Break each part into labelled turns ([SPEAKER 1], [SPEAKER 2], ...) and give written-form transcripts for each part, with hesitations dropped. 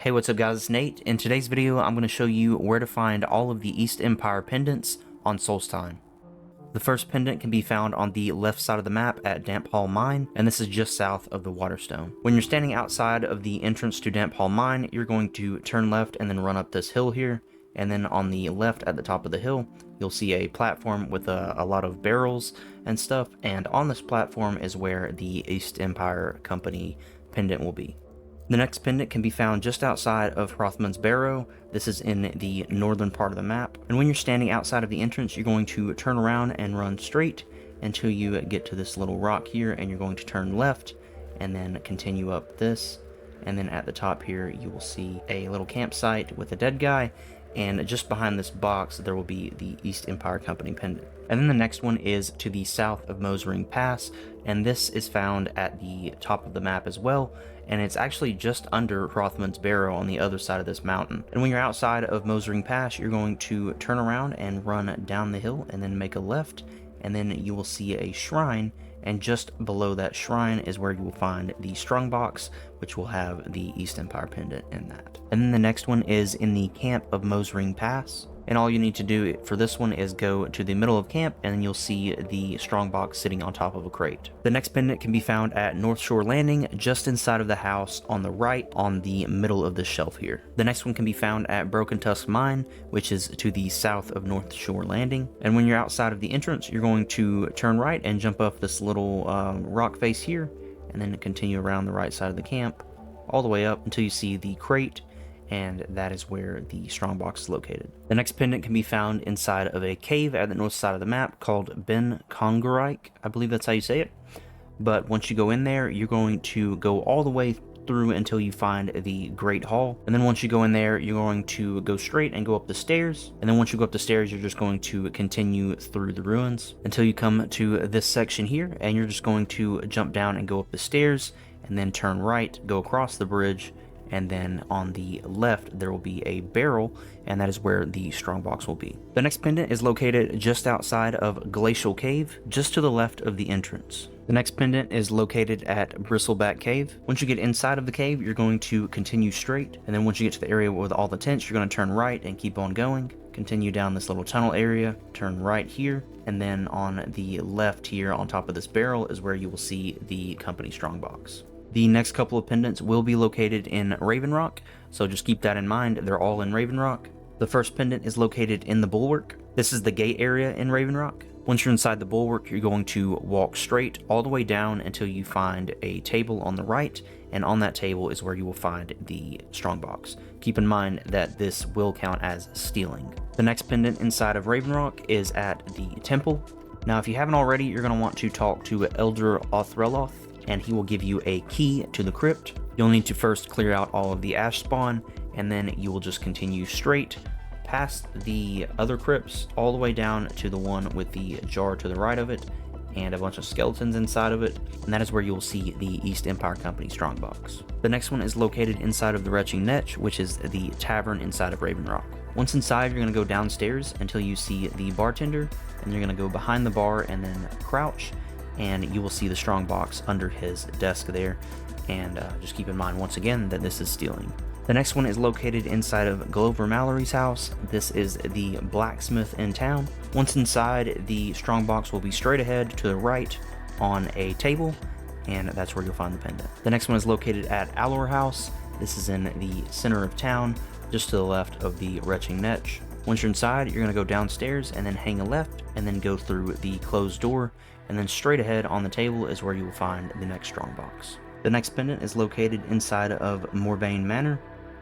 [SPEAKER 1] Hey, what's up guys, it's Nate. In today's video, I'm going to show you where to find all of the East Empire pendants on Solstheim. The first pendant can be found on the left side of the map at Damp Hall Mine, and this is just south of the Waterstone. When you're standing outside of the entrance to Damp Hall Mine, you're going to turn left and then run up this hill here, and then on the left at the top of the hill, you'll see a platform with a lot of barrels and stuff, and on this platform is where the East Empire Company pendant will be. The next pendant can be found just outside of Hrothmund's Barrow. This is in the northern part of the map. And when you're standing outside of the entrance, you're going to turn around and run straight until you get to this little rock here, and you're going to turn left and then continue up this. And then at the top here, you will see a little campsite with a dead guy. And just behind this box, there will be the East Empire Company pendant. And then the next one is to the south of Mosering Pass, and this is found at the top of the map as well, and it's actually just under Hrothmund's Barrow on the other side of this mountain. And when you're outside of Mosering Pass, you're going to turn around and run down the hill and then make a left, and then you will see a shrine, and just below that shrine is where you will find the strongbox, which will have the East Empire pendant in that. And then the next one is in the camp of Mosering Pass. And all you need to do for this one is go to the middle of camp, and then you'll see the strongbox sitting on top of a crate. The next pendant can be found at North Shore Landing, just inside of the house on the right on the middle of the shelf here. The next one can be found at Broken Tusk Mine, which is to the south of North Shore Landing. And when you're outside of the entrance, you're going to turn right and jump up this little rock face here, and then continue around the right side of the camp all the way up until you see the crate, and that is where the strongbox is located. The next pendant can be found inside of a cave at the north side of the map called Ben Congerike. I believe that's how you say it. But once you go in there, you're going to go all the way through until you find the Great Hall. And then once you go in there, you're going to go straight and go up the stairs. And then once you go up the stairs, you're just going to continue through the ruins until you come to this section here, and you're just going to jump down and go up the stairs, and then turn right, go across the bridge, and then on the left there will be a barrel, and that is where the strongbox will be. The next pendant is located just outside of Glacial Cave, just to the left of the entrance. The next pendant is located at Bristleback Cave. Once you get inside of the cave, you're going to continue straight, and then once you get to the area with all the tents, you're going to turn right and keep on going. Continue down this little tunnel area, turn right here, and then on the left here on top of this barrel is where you will see the company strongbox. The next couple of pendants will be located in Raven Rock, so just keep that in mind. They're all in Raven Rock. The first pendant is located in the Bulwark. This is the gate area in Raven Rock. Once you're inside the Bulwark, you're going to walk straight all the way down until you find a table on the right, and on that table is where you will find the strongbox. Keep in mind that this will count as stealing. The next pendant inside of Raven Rock is at the temple. Now, if you haven't already, you're going to want to talk to Elder Othreloth, and he will give you a key to the crypt. You'll need to first clear out all of the ash spawn, and then you will just continue straight past the other crypts all the way down to the one with the jar to the right of it and a bunch of skeletons inside of it, and that is where you'll see the East Empire Company strongbox. The next one is located inside of the Retching Netch, which is the tavern inside of Raven Rock. Once inside, you're going to go downstairs until you see the bartender, and you're going to go behind the bar and then crouch, and you will see the strongbox under his desk there. And just keep in mind once again that this is stealing. The next one is located inside of Glover Mallory's house. This is the blacksmith in town. Once inside, the strongbox will be straight ahead to the right on a table, and that's where you'll find the pendant. The next one is located at Allor House. This is in the center of town, just to the left of the Retching Netch. Once you're inside, you're going to go downstairs and then hang a left, and then go through the closed door, and then straight ahead on the table is where you will find the next strongbox. The next pendant is located inside of Morbane Manor.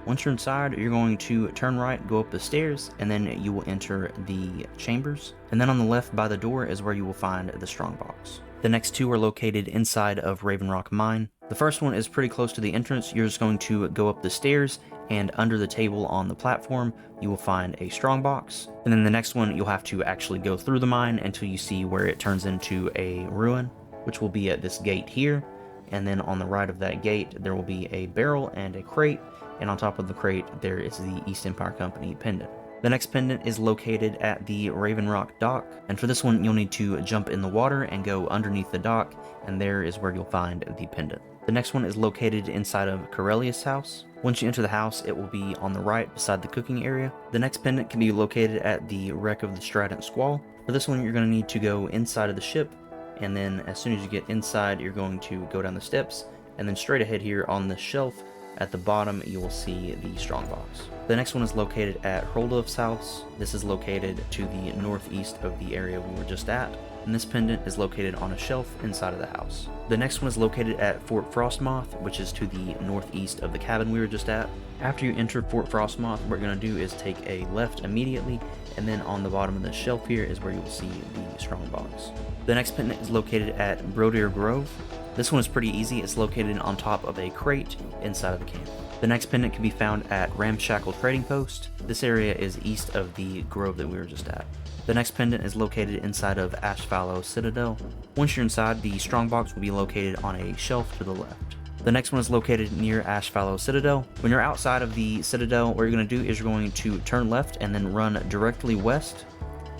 [SPEAKER 1] Once you're inside, you're going to turn right, go up the stairs, and then you will enter the chambers. And then on the left by the door is where you will find the strongbox. The next two are located inside of Raven Rock Mine. The first one is pretty close to the entrance. You're just going to go up the stairs, and under the table on the platform, you will find a strongbox. And then the next one, you'll have to actually go through the mine until you see where it turns into a ruin, which will be at this gate here. And then on the right of that gate, there will be a barrel and a crate, and on top of the crate, there is the East Empire Company pendant. The next pendant is located at the Raven Rock dock, and for this one, you'll need to jump in the water and go underneath the dock, and there is where you'll find the pendant. The next one is located inside of Corellius' house. Once you enter the house, it will be on the right beside the cooking area. The next pendant can be located at the wreck of the Strident Squall. For this one, you're going to need to go inside of the ship, and then as soon as you get inside, you're going to go down the steps, and then straight ahead here on the shelf at the bottom, you will see the strongbox. The next one is located at Hroldulf's house. This is located to the northeast of the area we were just at, and this pendant is located on a shelf inside of the house. The next one is located at Fort Frostmoth, which is to the northeast of the cabin we were just at. After you enter Fort Frostmoth, what we're going to do is take a left immediately, and then on the bottom of the shelf here is where you will see the strongbox. The next pendant is located at Brodir Grove. This one is pretty easy. It's located on top of a crate inside of the camp. The next pendant can be found at Ramshackle Trading Post. This area is east of the grove that we were just at. The next pendant is located inside of Ashfallow Citadel. Once you're inside, the strongbox will be located on a shelf to the left. The next one is located near Ashfallow Citadel. When you're outside of the Citadel, what you're going to do is you're going to turn left and then run directly west,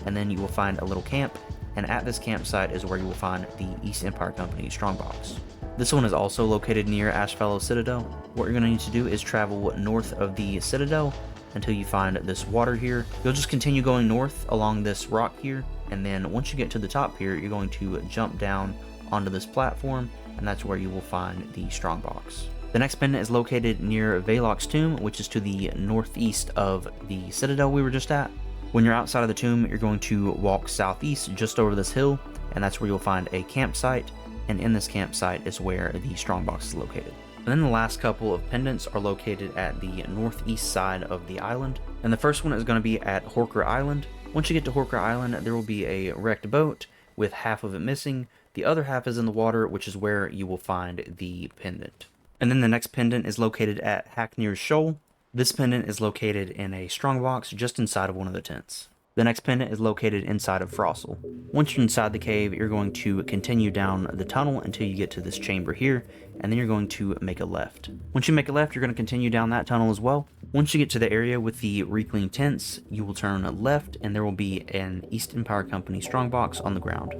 [SPEAKER 1] and then you will find a little camp, and at this campsite is where you will find the East Empire Company strongbox. This one is also located near Ashfallow Citadel. What you're going to need to do is travel north of the Citadel until you find this water here. You'll just continue going north along this rock here, and then once you get to the top here, you're going to jump down onto this platform, and that's where you will find the strongbox. The next pendant is located near Valok's tomb, which is to the northeast of the Citadel we were just at. When you're outside of the tomb, you're going to walk southeast just over this hill, and that's where you'll find a campsite, and in this campsite is where the strongbox is located. And then the last couple of pendants are located at the northeast side of the island, and the first one is going to be at Horker Island. Once you get to Horker Island, there will be a wrecked boat with half of it missing. The other half is in the water, which is where you will find the pendant. And then the next pendant is located at Hacknir's Shoal. This pendant is located in a strongbox just inside of one of the tents. The next pendant is located inside of Frostle. Once you're inside the cave, you're going to continue down the tunnel until you get to this chamber here, and then you're going to make a left. Once you make a left, you're going to continue down that tunnel as well. Once you get to the area with the Reapling tents, you will turn left, and there will be an East Empire Company strongbox on the ground.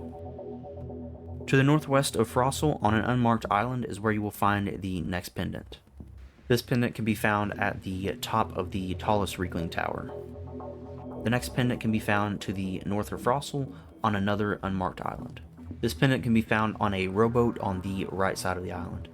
[SPEAKER 1] To the northwest of Frostle, on an unmarked island, is where you will find the next pendant. This pendant can be found at the top of the tallest Reapling tower. The next pendant can be found to the north of Frostle on another unmarked island. This pendant can be found on a rowboat on the right side of the island.